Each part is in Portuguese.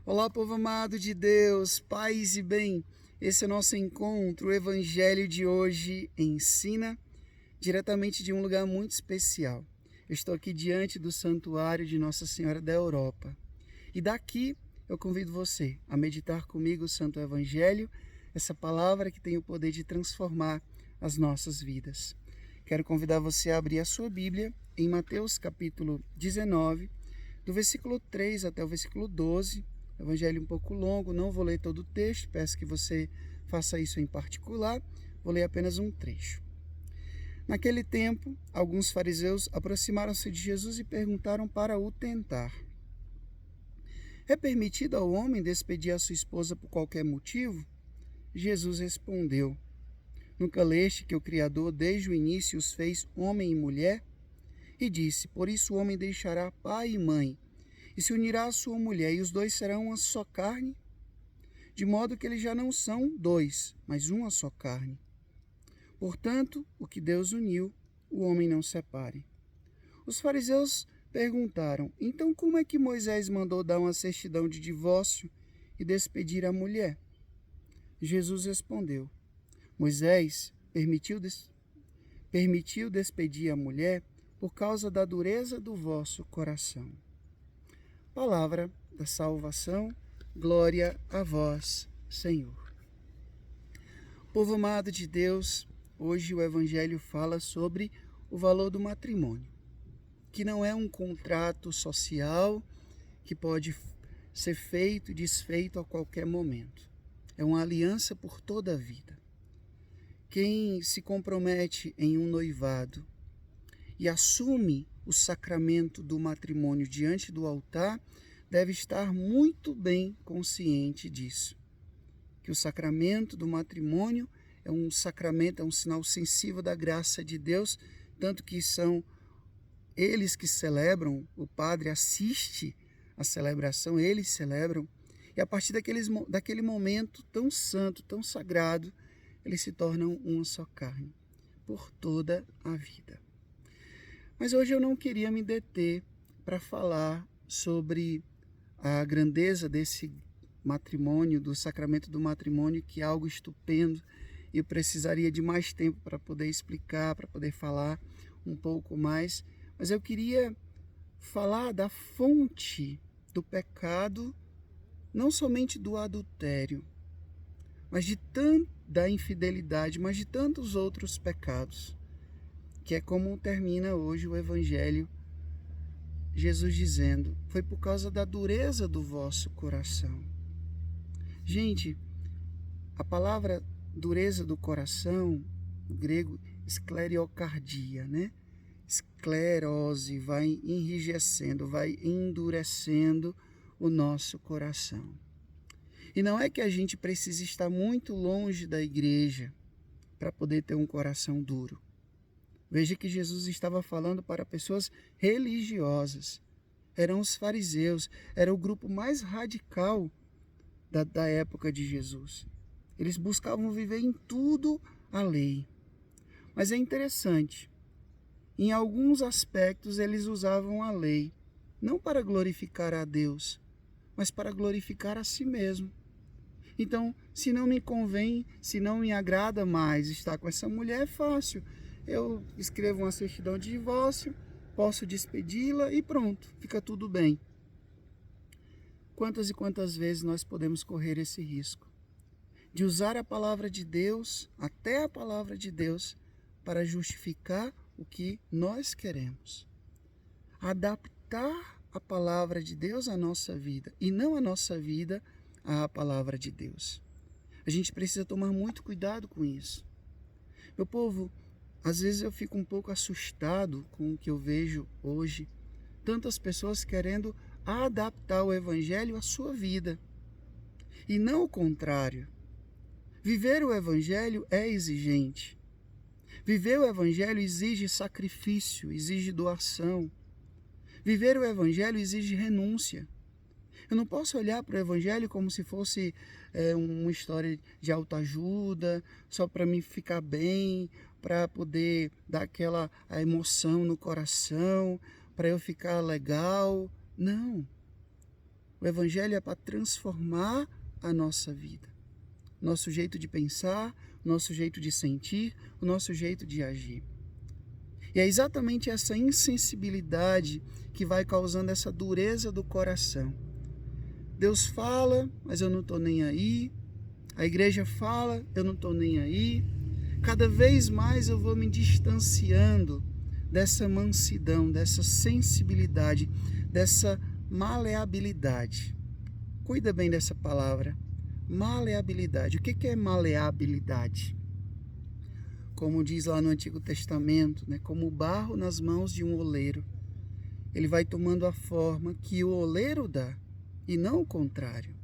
Olá, povo amado de Deus, paz e bem. Esse é o nosso encontro. O Evangelho de hoje ensina diretamente de um lugar muito especial. Eu estou aqui diante do santuário de Nossa Senhora da Europa. E daqui eu convido você a meditar comigo o Santo Evangelho, essa palavra que tem o poder de transformar as nossas vidas. Quero convidar você a abrir a sua Bíblia em Mateus capítulo 19, do versículo 3 até o versículo 12. Evangelho um pouco longo, não vou ler todo o texto, peço que você faça isso em particular, vou ler apenas um trecho. Naquele tempo, alguns fariseus aproximaram-se de Jesus e perguntaram para o tentar: é permitido ao homem despedir a sua esposa por qualquer motivo? Jesus respondeu: nunca leste que o Criador desde o início os fez homem e mulher? E disse: por isso o homem deixará pai e mãe, e se unirá à sua mulher, e os dois serão uma só carne, de modo que eles já não são dois, mas uma só carne. Portanto, o que Deus uniu, o homem não separe. Os fariseus perguntaram: então como é que Moisés mandou dar uma certidão de divórcio e despedir a mulher? Jesus respondeu: Moisés permitiu despedir a mulher por causa da dureza do vosso coração. Palavra da salvação, glória a vós, Senhor. Povo amado de Deus, hoje o Evangelho fala sobre o valor do matrimônio, que não é um contrato social que pode ser feito e desfeito a qualquer momento. É uma aliança por toda a vida. Quem se compromete em um noivado e assume o sacramento do matrimônio diante do altar, deve estar muito bem consciente disso. Que o sacramento do matrimônio é um sacramento, é um sinal sensível da graça de Deus, tanto que são eles que celebram, o padre assiste à celebração, eles celebram, e a partir daquele momento tão santo, tão sagrado, eles se tornam uma só carne, por toda a vida. Mas hoje eu não queria me deter para falar sobre a grandeza desse matrimônio, do sacramento do matrimônio, que é algo estupendo, e eu precisaria de mais tempo para poder explicar, para poder falar um pouco mais. Mas eu queria falar da fonte do pecado, não somente do adultério, mas da infidelidade, mas de tantos outros pecados, que é como termina hoje o Evangelho, Jesus dizendo: foi por causa da dureza do vosso coração. Gente, a palavra dureza do coração, o grego escleriocardia, né? Esclerose, vai enrijecendo, vai endurecendo o nosso coração. E não é que a gente precise estar muito longe da igreja para poder ter um coração duro. Veja que Jesus estava falando para pessoas religiosas. Eram os fariseus, era o grupo mais radical da época de Jesus. Eles buscavam viver em tudo a lei. Mas é interessante, em alguns aspectos eles usavam a lei, não para glorificar a Deus, mas para glorificar a si mesmo. Então, se não me convém, se não me agrada mais estar com essa mulher, é fácil. Eu escrevo uma certidão de divórcio, posso despedi-la e pronto, fica tudo bem. Quantas e quantas vezes nós podemos correr esse risco de usar a palavra de Deus, até a palavra de Deus, para justificar o que nós queremos. Adaptar a palavra de Deus à nossa vida e não a nossa vida à palavra de Deus. A gente precisa tomar muito cuidado com isso. Meu povo, às vezes eu fico um pouco assustado com o que eu vejo hoje. Tantas pessoas querendo adaptar o Evangelho à sua vida. E não o contrário. Viver o Evangelho é exigente. Viver o Evangelho exige sacrifício, exige doação. Viver o Evangelho exige renúncia. Eu não posso olhar para o Evangelho como se fosse uma história de autoajuda, só para me ficar bem, para poder dar aquela emoção no coração, para eu ficar legal. Não. O O Evangelho é para transformar a nossa vida. Nosso jeito de pensar, nosso jeito de sentir, o nosso jeito de agir. E é exatamente essa insensibilidade que vai causando essa dureza do coração. Deus fala, mas eu não estou nem aí. A igreja fala, eu não estou nem aí. Cada vez mais eu vou me distanciando dessa mansidão, dessa sensibilidade, dessa maleabilidade. Cuida bem dessa palavra, maleabilidade. O que é maleabilidade? Como diz lá no Antigo Testamento, né? Como o barro nas mãos de um oleiro. Ele vai tomando a forma que o oleiro dá e não o contrário.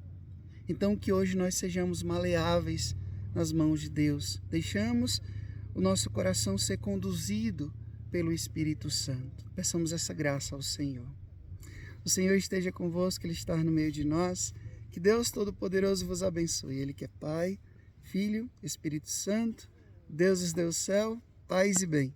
Então que hoje nós sejamos maleáveis nas mãos de Deus. Deixamos o nosso coração ser conduzido pelo Espírito Santo. Peçamos essa graça ao Senhor. O Senhor esteja convosco, Ele está no meio de nós. Que Deus Todo-Poderoso vos abençoe. Ele que é Pai, Filho, Espírito Santo, Deus do céu, paz e bem.